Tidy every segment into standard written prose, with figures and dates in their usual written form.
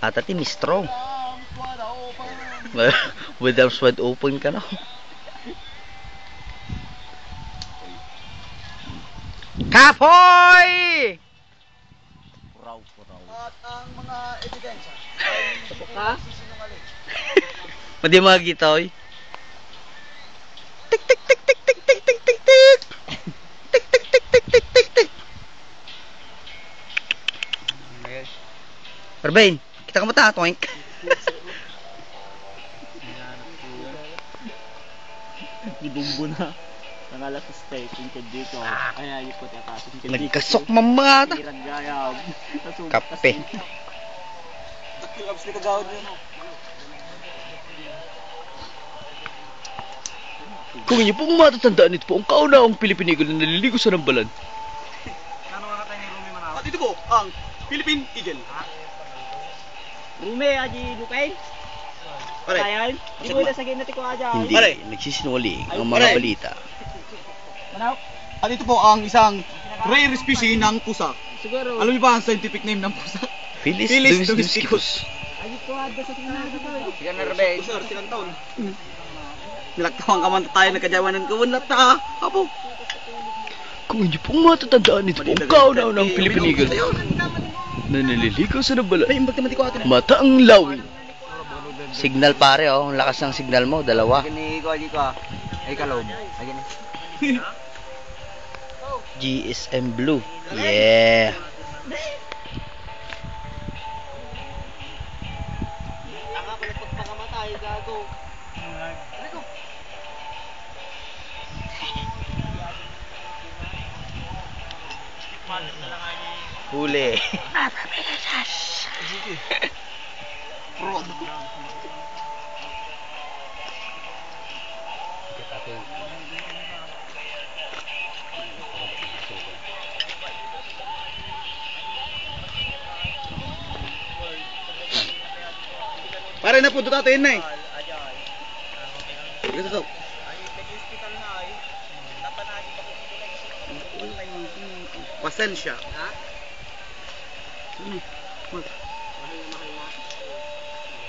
At ati mistro. With arms wide open ka na. Kapoy! Puraw. At ang mga ebidensya Ha? Madi mga gitoy. Tik tik tik tik tik tik tik tik tik. Tik tik tik tik tik tik tik. Perbain, kita kamu ta toink. Dibumbo na. Nangalas sa station dito. Kaya yung puti ako. Nagkasok mamata. Gayab. Kape. Labs ni kagawad niyo. Kung inyo pong matatandaan ito po, ang kauna-ang Pilipinigol na naliligo sa nambalan. At ito po ang Philippine Eagle. Rume, aji lupain. Pare. Ayan. Di mo na sagay natin ko aja. Hindi, Pare. nagsisinungaling ang Pare. mga balita. Manaw. At ito po ang isang rare species ng pusa. Siguro. Alam niyo ba ang scientific name ng pusa? Phyllis Phyllis domesticus. Aji ko ada sa tingnan ko. Sige na Rebe. Pusar, silang taon. Nilagtawang kamanta tayo nagkadyawan ng kawanlat na apo. Kung inyo pong matatandaan ito po, ang kauna-unang Pilipinigol na naliligo sa nambalan. Ay, imbag naman di ko atin. Mata ang lawin. Signal pare, oh. Ang lakas ng signal mo, dalawa. Gini ko. Ay kalom. Ay gini. GSM Blue. Yeah. Taka ko pagpakamatay gago. Huli. Pare na po natin na eh. Ito to. Pasensya. Ha?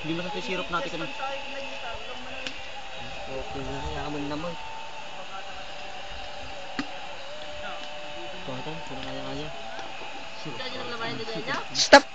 Hindi masasay syrup natin ka na. Okay na yaman naman. Tuwatan, kung kaya. Stop!